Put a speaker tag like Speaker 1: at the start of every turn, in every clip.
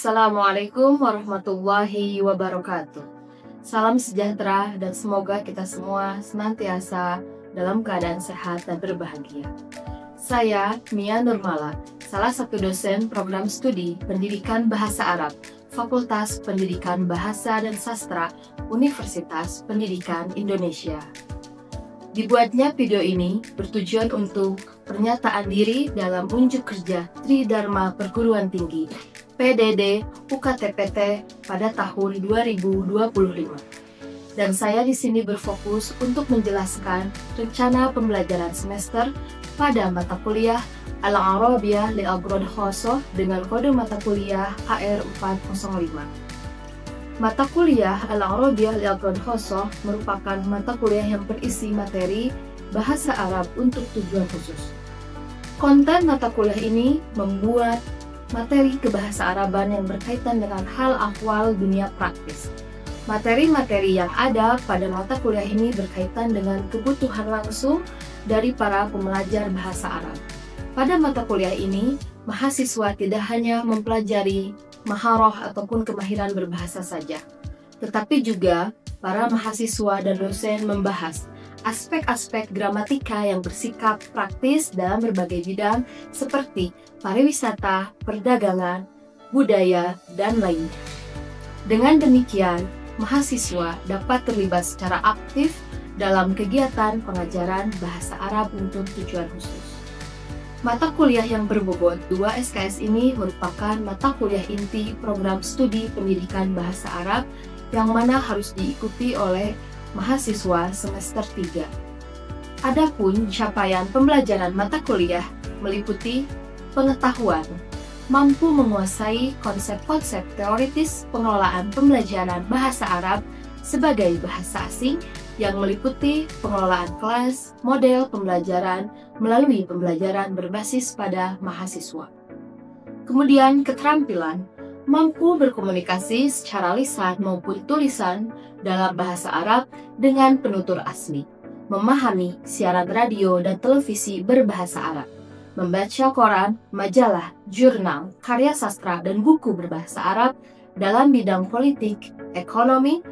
Speaker 1: Assalamualaikum warahmatullahi wabarakatuh. Salam sejahtera dan semoga kita semua senantiasa dalam keadaan sehat dan berbahagia. Saya Mia Nurmala, salah satu dosen program studi Pendidikan Bahasa Arab, Fakultas Pendidikan Bahasa dan Sastra, Universitas Pendidikan Indonesia. Dibuatnya video ini bertujuan untuk pernyataan diri dalam unjuk kerja Tridharma Perguruan Tinggi PDD UKTPT pada tahun 2025. Dan saya di sini berfokus untuk menjelaskan rencana pembelajaran semester pada mata kuliah Al-Arabiyah Li'Afrad Khosoh dengan kode mata kuliah HR405. Mata kuliah Al-Arabiyah Li'Afrad Khosoh merupakan mata kuliah yang berisi materi bahasa Arab untuk tujuan khusus. Konten mata kuliah ini membuat materi kebahasa Araban yang berkaitan dengan hal ahwal dunia praktis. Materi-materi yang ada pada mata kuliah ini berkaitan dengan kebutuhan langsung dari para pembelajar bahasa Arab. Pada mata kuliah ini, mahasiswa tidak hanya mempelajari maharah ataupun kemahiran berbahasa saja, tetapi juga para mahasiswa dan dosen membahas aspek-aspek gramatika yang bersikap praktis dalam berbagai bidang seperti pariwisata, perdagangan, budaya, dan lainnya. Dengan demikian, mahasiswa dapat terlibat secara aktif dalam kegiatan pengajaran bahasa Arab untuk tujuan khusus. Mata kuliah yang berbobot 2 SKS ini merupakan mata kuliah inti program studi pendidikan bahasa Arab yang mana harus diikuti oleh mahasiswa semester 3. Adapun capaian pembelajaran mata kuliah meliputi pengetahuan, mampu menguasai konsep-konsep teoritis pengelolaan pembelajaran bahasa Arab sebagai bahasa asing yang meliputi pengelolaan kelas, model pembelajaran melalui pembelajaran berbasis pada mahasiswa. Kemudian keterampilan, mampu berkomunikasi secara lisan maupun tulisan dalam bahasa Arab dengan penutur asli, memahami siaran radio dan televisi berbahasa Arab, membaca koran, majalah, jurnal, karya sastra, dan buku berbahasa Arab dalam bidang politik, ekonomi,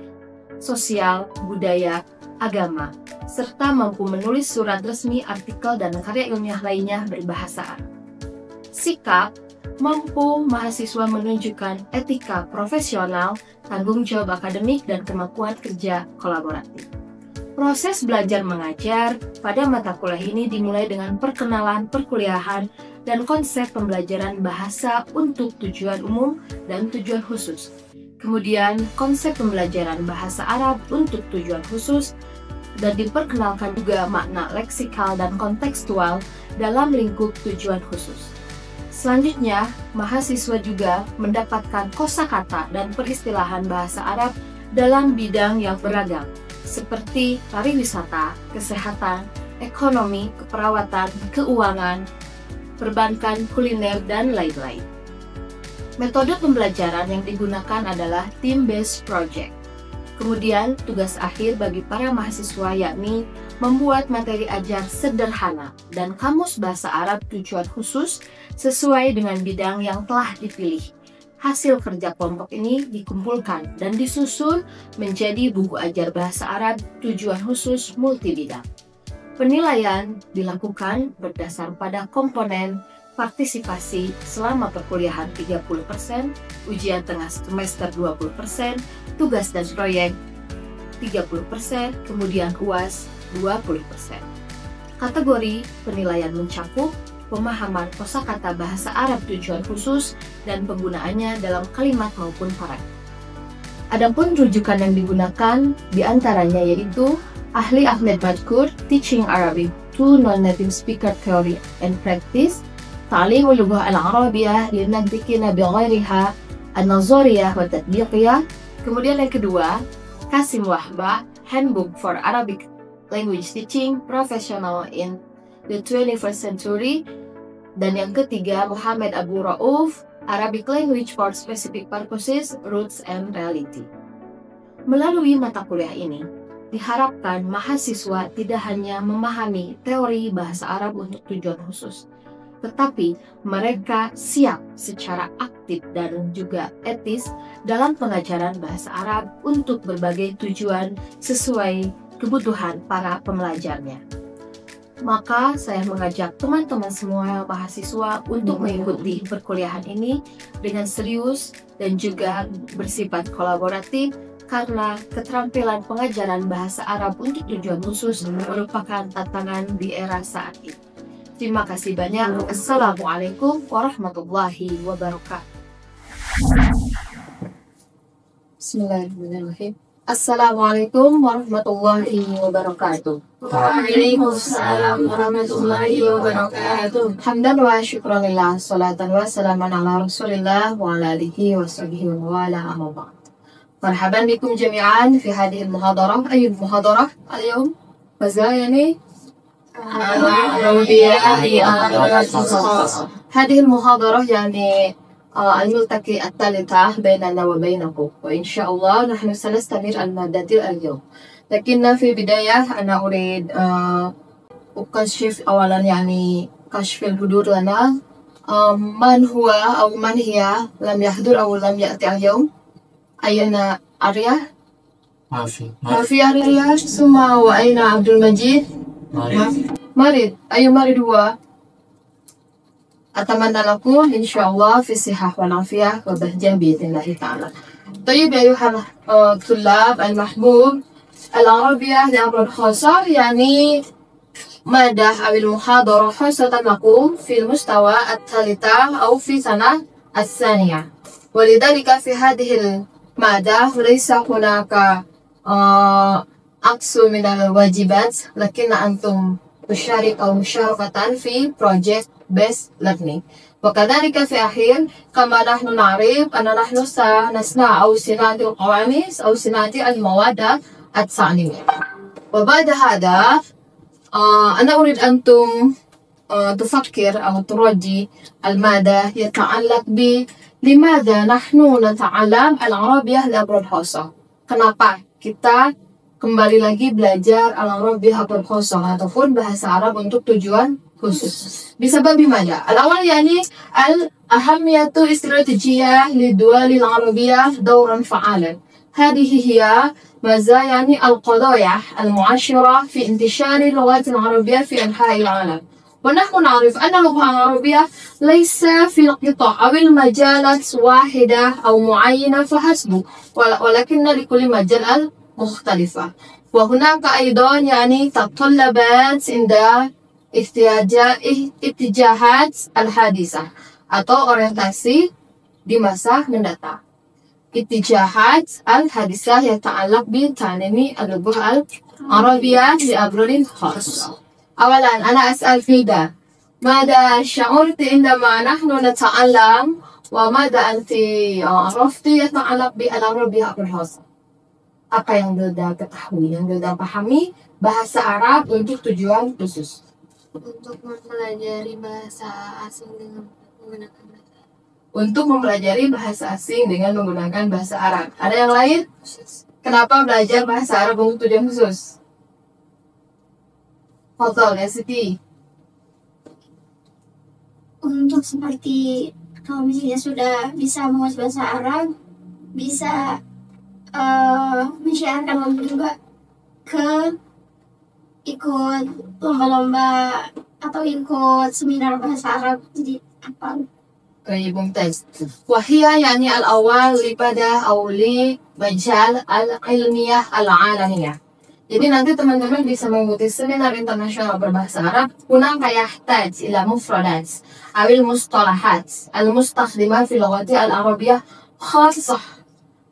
Speaker 1: sosial, budaya, agama, serta mampu menulis surat resmi, artikel, dan karya ilmiah lainnya berbahasa Arab. Sikap, mampu mahasiswa menunjukkan etika profesional, tanggung jawab akademik, dan kemampuan kerja kolaboratif. Proses belajar mengajar pada mata kuliah ini dimulai dengan perkenalan perkuliahan dan konsep pembelajaran bahasa untuk tujuan umum dan tujuan khusus. Kemudian konsep pembelajaran bahasa Arab untuk tujuan khusus dan diperkenalkan juga makna leksikal dan kontekstual dalam lingkup tujuan khusus. Selanjutnya, mahasiswa juga mendapatkan kosakata dan peristilahan bahasa Arab dalam bidang yang beragam, seperti pariwisata, kesehatan, ekonomi, keperawatan, keuangan, perbankan, kuliner, dan lain-lain. Metode pembelajaran yang digunakan adalah team-based project. Kemudian, tugas akhir bagi para mahasiswa yakni membuat materi ajar sederhana dan kamus bahasa Arab tujuan khusus sesuai dengan bidang yang telah dipilih. Hasil kerja kelompok ini dikumpulkan dan disusun menjadi buku ajar bahasa Arab tujuan khusus multibidang. Penilaian dilakukan berdasar pada komponen partisipasi selama perkuliahan 30%, ujian tengah semester 20%, tugas dan proyek 30%, kemudian UAS 20%. Kategori penilaian mencakup pemahaman kosakata bahasa Arab tujuan khusus dan penggunaannya dalam kalimat maupun paragraf. Adapun rujukan yang digunakan diantaranya yaitu Ahli Ahmed Madkur, Teaching Arabic to Non-Native Speaker Theory and Practice, تعليم اللغة العربية للناطقين بغيرها النظرية والتطبيقية. Kemudian yang kedua, Kasim Wahbah, Handbook for Arabic Language Teaching Professional in the 21st Century. Dan yang ketiga, Muhammad Abu Rauf, Arabic Language for Specific Purposes, Roots and Reality. Melalui mata kuliah ini, diharapkan mahasiswa tidak hanya memahami teori bahasa Arab untuk tujuan khusus, tetapi mereka siap secara aktif dan juga etis dalam pengajaran bahasa Arab untuk berbagai tujuan sesuai kebutuhan para pembelajarnya. Maka saya mengajak teman-teman semua mahasiswa untuk mengikuti perkuliahan ini dengan serius dan juga bersifat kolaboratif, karena keterampilan pengajaran bahasa Arab untuk tujuan khusus merupakan tantangan di era saat ini. Terima kasih banyak. Assalamualaikum warahmatullahi wabarakatuh. Bismillahirrahmanirrahim. Assalamualaikum warahmatullahi wabarakatuh.
Speaker 2: Waalaikumsalam warahmatullahi wabarakatuh.
Speaker 1: Hamdan wa syukran lillah, salatan wa salaman ala rasulillah wa ala alihi wa sahbihi wa ala amma ba'd. مرحبا بكم جميعا في هذه المحاضرة. أي المحاضرة اليوم؟ ماذا يعني؟ هذه المحاضرة يعني الملتقي الثالثة بيننا وبينكم، وإن شاء الله نحن سنستمر المادة اليوم. لكن في بداية أنا أريد أكشف أولا يعني كشف الحضور لنا. من هو أو من هي لم يحضر أو لم يأتي اليوم؟ أين أريا؟ ما في أريا. ثم وأين عبد المجيد؟ مريض. أي مريض هو؟ أتمنى لكم إن شاء الله في الصحة والعافية وبهجة بإذن الله تعالى. طيب أيها الطلاب المحبوب، العربية لأمر خاصة يعني مادة أو المحاضرة خاصة لكم في المستوى الثالثة أو في سنة الثانية، ولذلك في هذه المادة ليس هناك عكس من الواجبات، لكن أنتم مشاركة في project based learning. وكذلك في أخير كما نحن نعرف أن نحن سنصنع أو سنعطي القواميس أو سنعطي المواد التعليمية. وبعد هذا أنا أريد أنتم تفكر أو تراجع المادة يتعلق ب لماذا نحن نتعلم العربية لأبرد خاصة. Kenapa kita kembali lagi belajar al-Arabiyyah al-Khususah ataupun bahasa Arab untuk tujuan khusus. بسبب ماذا؟ الأول يعني الأهمية الاستراتيجية للدول العربية دورا فعالا. هذه هي ماذا يعني القضايا المعاصرة في انتشار اللغات العربية في أنحاء العالم. ونحن نعرف أن اللغة العربية ليس في القطاع أو المجالات واحدة أو معينة فحسب، ولكن لكل مجال مختلفة. وهناك أيضا يعني تطلبات عند اتجاهات الحديثة atau orientasi di masa mendatang. اتجاهات الحديثة يتعلق بتعليم اللغة العربية لأبرار خاصة. أولا أنا أسأل فيدا، ماذا شعرت عندما نحن نتعلم، وماذا أنت عرفت يتعلق بالعربية الخاصة؟ Apa yang Gilda ketahui, yang Gilda pahami bahasa Arab untuk tujuan khusus?
Speaker 2: Untuk mempelajari bahasa asing dengan menggunakan bahasa Arab.
Speaker 1: Untuk mempelajari bahasa asing dengan menggunakan bahasa Arab. Ada yang lain? Kenapa belajar bahasa Arab untuk tujuan khusus? Fadhal ya Siti.
Speaker 2: Untuk seperti kalau misalnya sudah bisa menguasai bahasa Arab, bisa menyiarkan lomba juga ke ikut lomba-lomba atau ikut seminar bahasa Arab, jadi apa?
Speaker 1: طيب ممتاز. وهي يعني الأول لبدا أو لمجال العلمية العالمية. Jadi nanti teman-teman bisa mengikuti seminar internasional berbahasa Arab. هناك يحتاج إلى مفردات أو المصطلحات المستخدمة في اللغة العربية خاصة.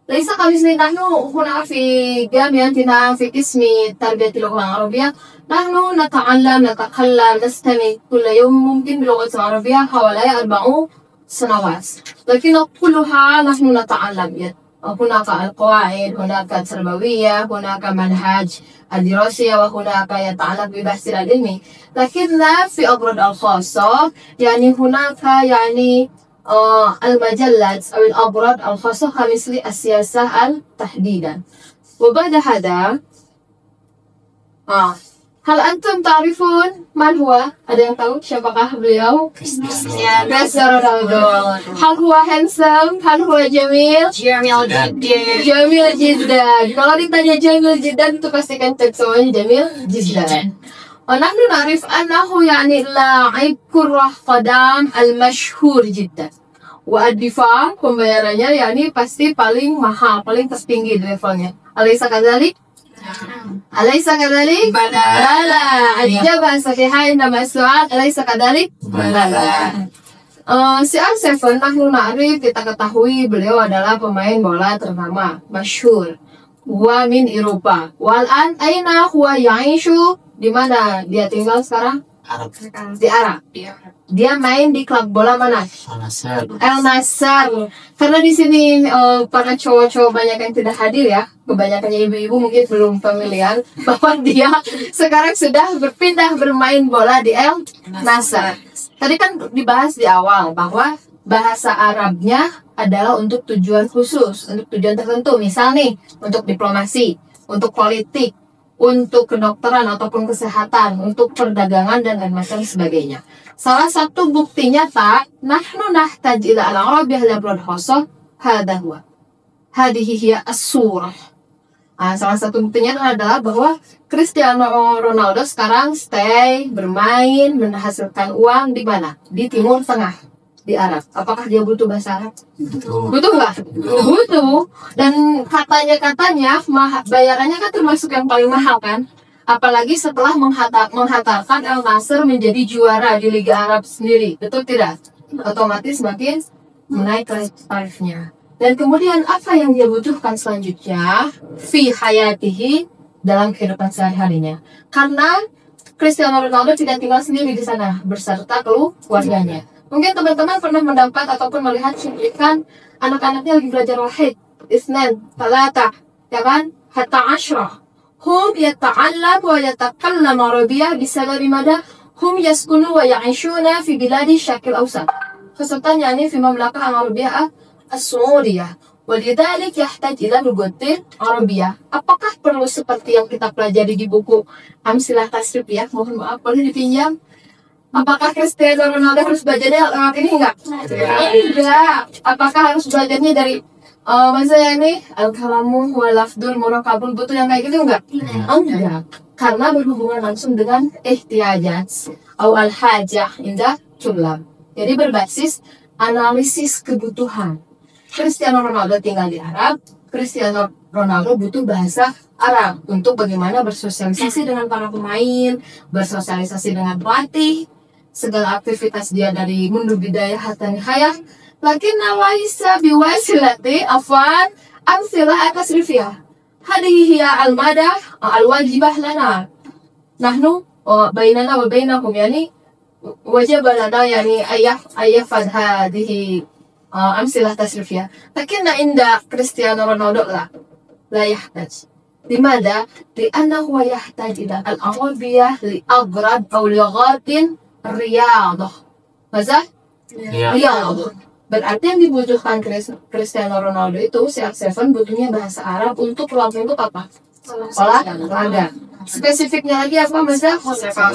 Speaker 1: ليس كمثل نحن هنا في جامعتنا في قسم تربية اللغة العربية، نحن نتعلم نتكلم نستمع كل يوم ممكن باللغة العربية حوالي 4 سنوات، لكن كلها نحن نتعلم. هناك القواعد، هناك التربوية، هناك منهج الدراسية، وهناك يتعلق ببحث العلمي. لكن في أبرد الخاصة يعني هناك يعني المجلات أو الأبراج الخاصة كمثل السياسة تحديدا. وبعد هذا Hal antum ta'rifun man huwa? Ada yang tahu siapakah beliau?
Speaker 2: Cristiano
Speaker 1: Cristiano Ronaldo. Hal huwa handsome? Hal huwa jamil?
Speaker 2: Jamil Jiddan.
Speaker 1: Jamil jiddan. Kalau ditanya jamil jiddan itu pastikan cek semuanya jamil jiddan. ونحن نعرف أنه يعني لاعب كرة قدم المشهور جدا. والدفاع pembayarannya yakni pasti paling mahal, paling tertinggi levelnya. Alaysa kadzalik? Alaysa kadzalik?
Speaker 2: Bala.
Speaker 1: Bala. Al-ijabah sahihah indama as-su'al alaysa kadzalik? Bala. CR7 nahnu na'rif, kita ketahui beliau adalah pemain bola ternama, masyhur. Huwa min Eropa. Wal an aina huwa ya'ishu? Di mana dia tinggal sekarang?
Speaker 3: Arab.
Speaker 1: Di Arab. Dia main di klub bola mana? Al Nassr. Karena di sini para cowok-cowok banyak yang tidak hadir ya, kebanyakannya ibu-ibu mungkin belum familiar bahwa dia sekarang sudah berpindah bermain bola di Al Nassr. Tadi kan dibahas di awal bahwa bahasa Arabnya adalah untuk tujuan khusus, untuk tujuan tertentu. Misal nih, untuk diplomasi, untuk politik, untuk kedokteran ataupun kesehatan, untuk perdagangan dan lain macam sebagainya. Salah satu bukti nyata, nahnu nahtaj ila al-arabiyyah li'abrad khassa, hadha huwa. Hadhihi hiya as-surah. Salah satu buktinya adalah bahwa Cristiano Ronaldo sekarang stay, bermain, menghasilkan uang di mana? Di Timur Tengah, di Arab. Apakah dia butuh bahasa Arab? Butuh nggak? Butuh. Dan katanya bayarannya kan termasuk yang paling mahal kan? Apalagi setelah menghantarkan Al Nassr menjadi juara di Liga Arab sendiri. Betul tidak? Otomatis makin menaik tarifnya. Dan kemudian apa yang dia butuhkan selanjutnya? Fi hayatihi, dalam kehidupan sehari-harinya. Karena Cristiano Ronaldo tidak tinggal sendiri di sana berserta keluarganya. Mungkin teman-teman pernah mendapat ataupun melihat cuplikan anak-anaknya lagi belajar wahid, isnan, talata, ya kan? Hatta ashrah. Hum yata'allam wa yatakallam Arabiyah bisababi mada hum yaskunu wa ya'ishuna fi biladi syakil awsat. Khasatan yani fi mamlakah Arabiyah as-Saudiyah. Walidhalik yahtaj ila lugatin Arabiyah. Apakah perlu seperti yang kita pelajari di buku Amsilah Tasrif ya? Mohon maaf, boleh dipinjam? Apakah Cristiano Ronaldo harus belajarnya lewat ini enggak? Enggak. Apakah harus belajarnya dari maksudnya ini al-kalamu wal lafdul murakabul, butuh yang kayak gitu enggak? Enggak. Karena berhubungan langsung dengan ihtiyajat atau al-hajah indah tulab. Jadi berbasis analisis kebutuhan. Cristiano Ronaldo tinggal di Arab, Cristiano Ronaldo butuh bahasa Arab untuk bagaimana bersosialisasi dengan para pemain, bersosialisasi dengan pelatih, segala aktivitas dia dari mundu bidayah hatta nihayah. Lakin laisa biwasilati afwan amsilah atasrifiyah. Hadhihi hiya al-madah al-wajibah lana. Nahnu bainana wa bainakum yani wajib lana yani ayafad hadhihi amsilah tasrifiyah. Lakin inda Cristiano Ronaldo la yahtaj. لماذا؟ لأنه يحتاج إلى العربية لأغراض أو لغات الرياضة. ماذا؟ Riyadh. Berarti yang dibutuhkan Cristiano Ronaldo itu CR7 butuhnya bahasa Arab untuk apa? Olahraga. Spesifiknya lagi apa Maza?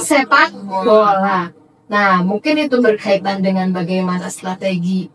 Speaker 1: Sepak bola. Nah, mungkin itu berkaitan dengan bagaimana strategi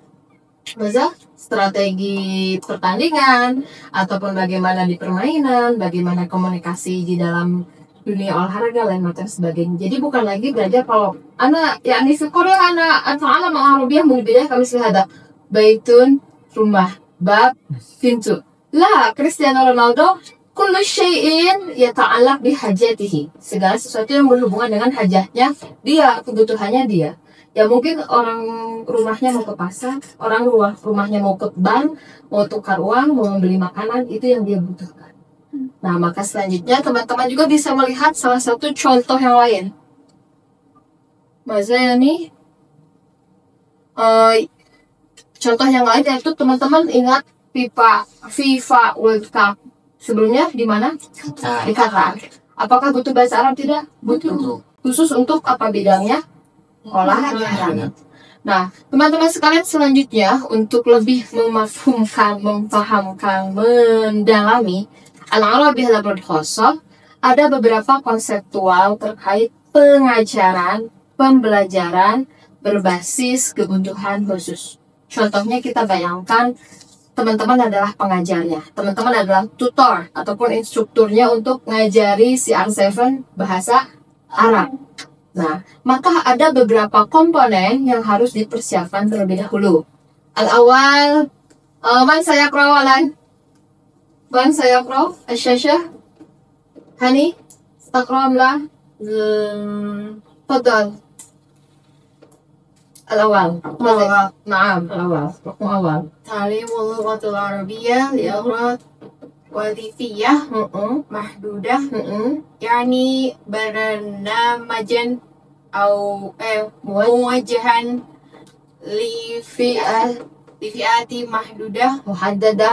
Speaker 1: pertandingan ataupun bagaimana di permainan, bagaimana komunikasi di dalam dunia olahraga lain macam sebagainya. Jadi bukan lagi belajar kalau anak yakni fi Korea anak ata'alam al-arabiyyah mubidayah kami syahada baitun rumah bab pintu. La Cristiano Ronaldo kullu syai'in yata'allaq bi hajatihi. Segala sesuatu yang berhubungan dengan hajatnya dia, kebutuhannya dia. Ya mungkin orang rumahnya mau ke pasar, orang rumahnya mau ke bank, mau tukar uang, mau membeli makanan, itu yang dia butuhkan. Nah, maka selanjutnya teman-teman juga bisa melihat salah satu contoh yang lain. Maksudnya nih, contoh yang lain yaitu teman-teman ingat FIFA World Cup sebelumnya di mana? Di Qatar. Apakah butuh bahasa Arab? Tidak, butuh. Khusus untuk apa bidangnya? Olahraga. Nah, teman-teman sekalian selanjutnya untuk lebih memahami, mendalami al-arabiyyah al-khassa, ada beberapa konseptual terkait pengajaran, pembelajaran berbasis kebutuhan khusus. Contohnya kita bayangkan teman-teman adalah pengajarnya, teman-teman adalah tutor ataupun instrukturnya untuk ngajari si R7 bahasa Arab. Nah, maka ada beberapa komponen yang harus dipersiapkan terlebih dahulu. Al-awal, man sayaqra awalan? Man sayaqra asyashah? Hani? Taqra amla? Fadal. الأول نعم الأول رقم أول
Speaker 2: تعليم اللغة العربية لأغراض وظيفية محدودة يعني برنامجا أو موجها لفئات محدودة محددة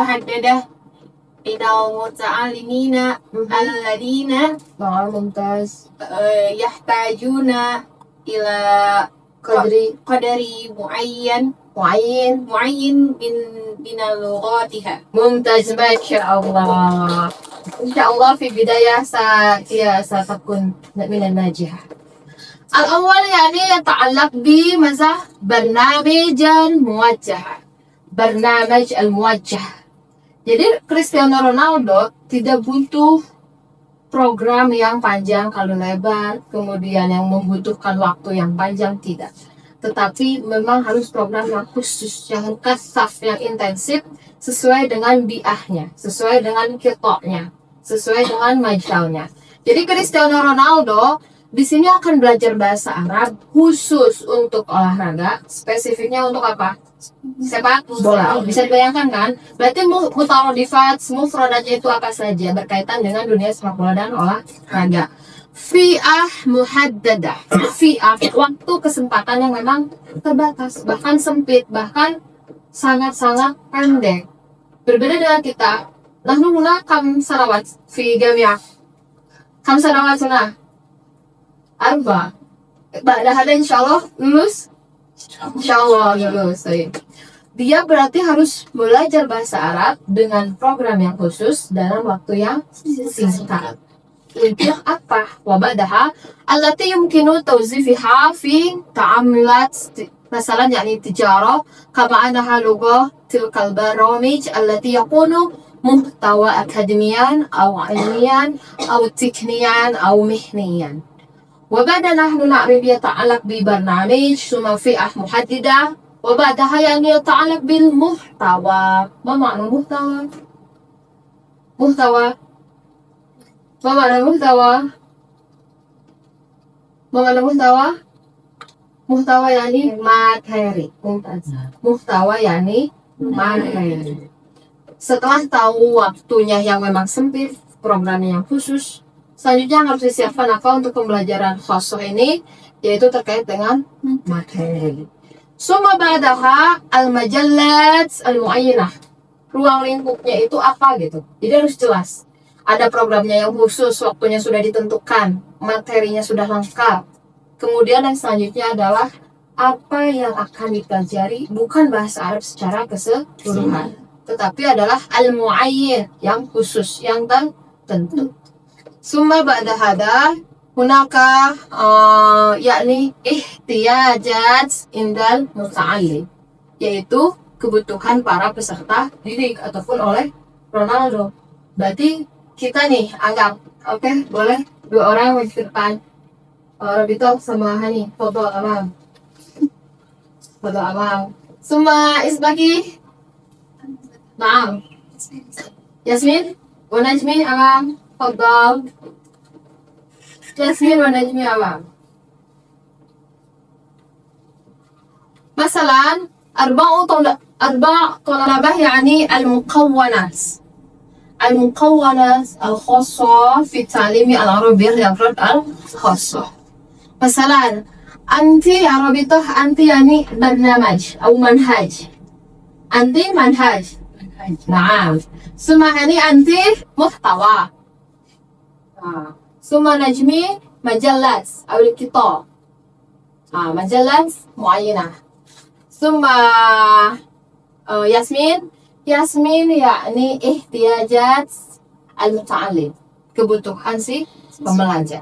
Speaker 2: من المتعلمين الذين
Speaker 1: ممتاز
Speaker 2: يحتاجون إلى قدر معين من لغاتها.
Speaker 1: ممتاز ما شاء الله. إن شاء الله في بداية ستكون من الناجحة. الأول يعني يتعلق بماذا؟ برنامج الموجه. برنامج الموجه. Jadi Cristiano Ronaldo tidak butuh program yang panjang kali lebar, kemudian yang membutuhkan waktu yang panjang, tidak. Tetapi memang harus program yang khusus, yang kasaf, yang intensif, sesuai dengan biahnya, sesuai dengan kitoknya, sesuai dengan majalnya. Jadi Cristiano Ronaldo di sini akan belajar bahasa Arab khusus untuk olahraga, spesifiknya untuk apa? Sepak bola. Bisa dibayangkan kan? Berarti mutaradifat, mufradatnya itu apa saja berkaitan dengan dunia sepak bola dan olahraga. Fi'ah muhaddadah. Fi'ah, waktu kesempatan yang memang terbatas, bahkan sempit, bahkan sangat-sangat pendek. Berbeda dengan kita. Nahnu huna kam salawat fi jami'ah. Kam salawat sana? Arba. Ba'da hada insyaallah lulus. Insyaallah lulus. Dia berarti harus belajar bahasa Arab dengan program yang khusus dalam waktu yang singkat. Untuk apa? Wabadaha allati yumkinu tawzifiha fi ta'amulat مثلا يعني تجارة كما أنها لغة تلك البرامج التي يكون محتوى أكاديميا أو علميا أو تقنيا أو مهنيا. وبعد نحن نعرف يتعلق ببرنامج ثم فئة محددة وبعدها يعني يتعلق بالمحتوى. ما معنى محتوى؟ محتوى ما معنى محتوى؟ ما معنى محتوى؟ محتوى يعني materi. Muhtawa yani materi. Setelah tahu waktunya yang memang sempit, programnya yang khusus, selanjutnya harus disiapkan apa untuk pembelajaran khosoh ini, yaitu terkait dengan materi. Summa ba'daha al-majallat al-mu'ayyinah. Ruang lingkupnya itu apa gitu. Jadi harus jelas. Ada programnya yang khusus, waktunya sudah ditentukan, materinya sudah lengkap. Kemudian yang selanjutnya adalah apa yang akan dipelajari, bukan bahasa Arab secara keseluruhan, tetapi adalah al-mu'ayyin, yang khusus, yang tertentu. Summa ba'da hada hunaka yakni ihtiyajat indal muta'allim, yaitu kebutuhan para peserta didik ataupun oleh Ronaldo. Berarti kita nih anggap, oke, boleh dua orang di depan. Rabito sama Hani, foto amam. Foto amam. Summa isbaki. Naam. Yasmin, wa Najmi amam. Fadal. Yasmin wa Najmi amam. مثلا أربع طلبة يعني المكونات الخاصة في التعليم العربي للأفراد الخاصة. مثلا أنت عربيته، أنت يعني برنامج أو منهج. أنت منهج. نعم. ثم يعني أنت محتوى. ثم نجمي مجلات أو الكتاب. مجلات معينة. ثم ياسمين يعني احتياجات المتعلم. kebutuhan si pembelajar.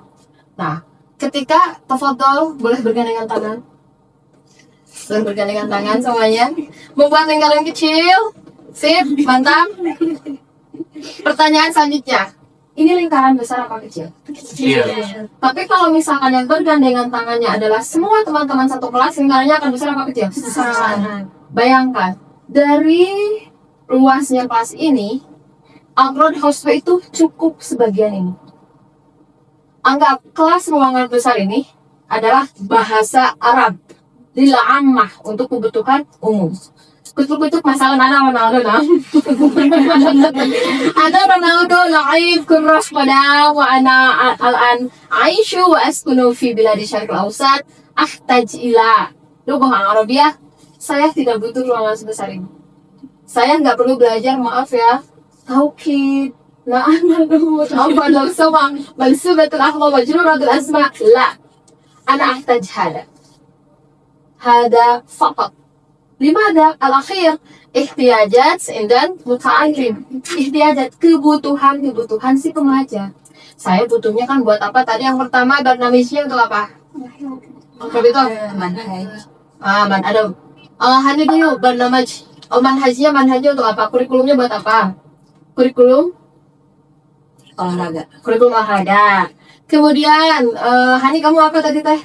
Speaker 1: Nah, ketika tafadhol, boleh bergandengan tangan. Boleh bergandengan tangan semuanya. Membuat lingkaran kecil. Sip, mantap. Pertanyaan selanjutnya. Ini lingkaran besar apa kecil?
Speaker 3: Kecil.
Speaker 1: Tapi kalau misalkan yang bergandengan tangannya adalah semua teman-teman satu kelas, lingkarannya akan besar apa kecil? Besar. Bayangkan, dari luasnya kelas ini, Afrod Hoswe itu cukup sebagian ini. Anggap kelas ruangan besar ini adalah bahasa Arab lil ammah untuk kebutuhan umum. Kutuk-kutuk masalah Ronaldo nah. Ana Ronaldo la'ib kurras pada wa ana al-an aishu wa askunu fi biladi syarq al-awsat ahtaj ila lughah Arabiyah. Saya tidak butuh ruangan sebesar ini. Saya nggak perlu belajar, maaf ya, tauhid. Nah, ana apa law sama mansubatul akhlaq majruratul asma. La. Ana ahtaj hada faqat. Limadha al-akhir ihtiyajat dan muta'allim. Ihtiyajat, kebutuhan si pembelajar. Saya butuhnya kan buat apa? Tadi yang pertama barnamijnya untuk apa? Apa itu?
Speaker 4: Manhaj.
Speaker 1: Ada. Hanya dulu barnamij. Manhajnya untuk apa? Kurikulumnya buat apa? Kurikulum olahraga. Kemudian Hani, kamu apa tadi teh?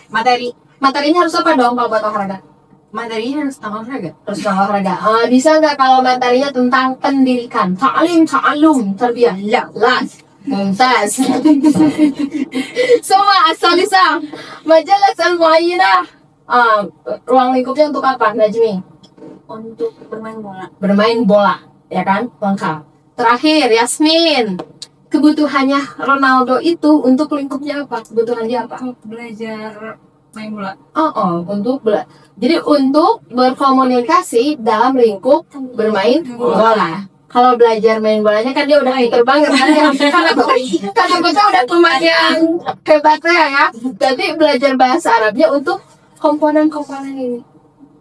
Speaker 1: Materinya harus apa dong kalau buat olahraga?
Speaker 4: Materinya harus tentang olahraga.
Speaker 1: Terus olahraga. Bisa nggak kalau materinya tentang pendidikan? Ta'alum, tarbiyah. La. Mumtaz. Semua asal-isang. Majalah al-muayyinah. Ruang lingkupnya untuk apa, Najmi?
Speaker 4: Untuk
Speaker 1: Bermain bola, ya kan? Lengkap. Terakhir, Yasmin. Kebutuhannya Ronaldo itu untuk lingkupnya apa? Kebutuhan dia apa?
Speaker 4: belajar main bola.
Speaker 1: Jadi untuk berkomunikasi dalam lingkup bermain bola. Kalau belajar main bolanya kan dia udah pinter banget kan ya. Karena kita udah lumayan hebatnya ya. Jadi belajar bahasa Arabnya untuk komponen-komponen ini.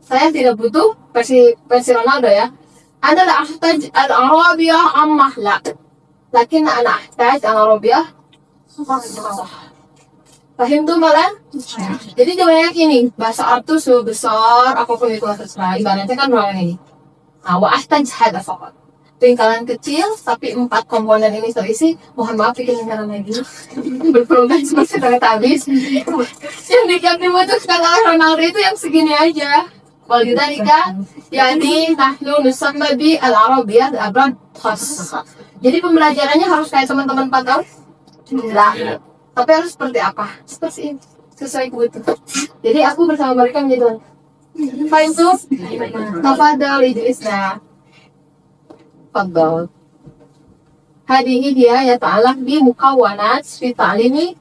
Speaker 1: Saya tidak butuh versi Ronaldo ya. Ana la ahtaj al-arabiyah ammah la. Lakin ana ahtaj al-arabiyah Paham tuh malah? Jadi jawabannya gini, bahasa Arab tuh sebesar apapun itu terserah. Ibaratnya kan ruangan ini. Wa ahtaj hada faqat. Lingkaran kecil tapi 4 komponen ini terisi. Mohon maaf bikin lingkaran lagi. Berprogram seperti sangat habis. Yang dibutuhkan oleh Ronaldo itu yang segini aja. Walidhalika yani nahnu nusamma bi al-arabiyyah al-abrad khas. Jadi pembelajarannya harus kayak teman-teman 4 tahun? Tidak. Tapi harus seperti apa? Seperti ini, sesuai kebutuhan. Jadi aku bersama mereka menjadi fine tuh. Tafadhal ijlisna. Tafadhal. Hadihi dia ya ta'alaq bi mukawwanat fi ta'lim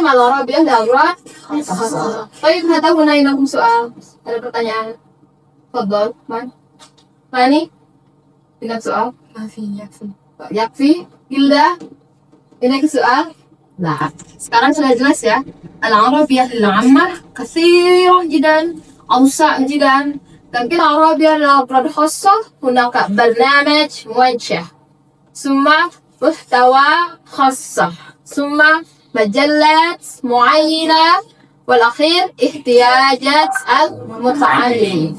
Speaker 1: al-arabiyyah al-aghrad. Baik, hada huna inakum soal. Ada pertanyaan? Tafadhal, Man. Mani? Dengan soal? Yakfi. Gilda? Ini ke soal? Nah, sekarang sudah jelas ya. Al-Arabiyyah al-Ammah katsirah jiddan, awsa' jiddan. لكن العربية لأفراد خاصة هناك برنامج موجه ثم محتوى خاصة ثم مجلات معينة والأخير احتياجات المتعلم.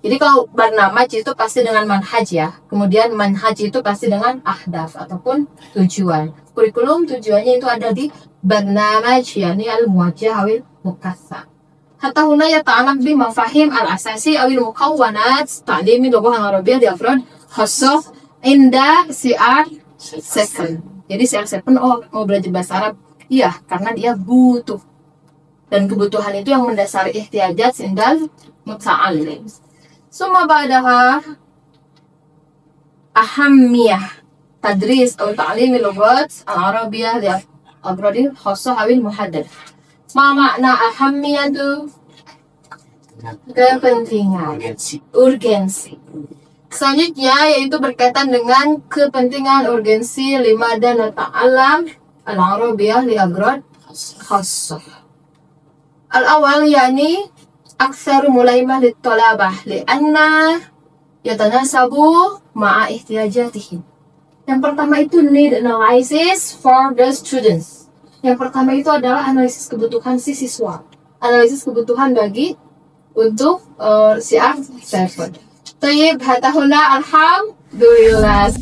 Speaker 1: Jadi kalau barnamaj itu pasti dengan manhaj ya. Kemudian manhaj itu pasti dengan ahdaf ataupun tujuan. Kurikulum tujuannya itu ada di barnamaj yani al-muwajjah awil mukassar. Hatta huna yata'allam bi mafahim al-asasi awil mukawwanat ta'limi lughah al-arabiyyah di afrad khassah inda CR7. Jadi CR7 mau belajar bahasa Arab. Iya, karena dia butuh. Dan kebutuhan itu yang mendasari ihtiyajat sindal muta'allim. Summa ba'daha ahammiyah tadris atau ta'lim lughat al-arabiyyah li afrad khassah awil muhaddad. Ma makna ahammiyah itu kepentingan, urgensi. Selanjutnya yaitu berkaitan dengan kepentingan urgensi lima dan ta'alam al-arabiyyah li afrad khassah. Al-awal yani aktsar mulaimah lit-talabah li'anna yatanasabu ma'a ihtiyajatihim. Yang pertama itu need analysis for the students. Yang pertama itu adalah analisis kebutuhan si siswa. Analisis kebutuhan bagi untuk si A7. Tayyib, hatahuna alhamdulillah.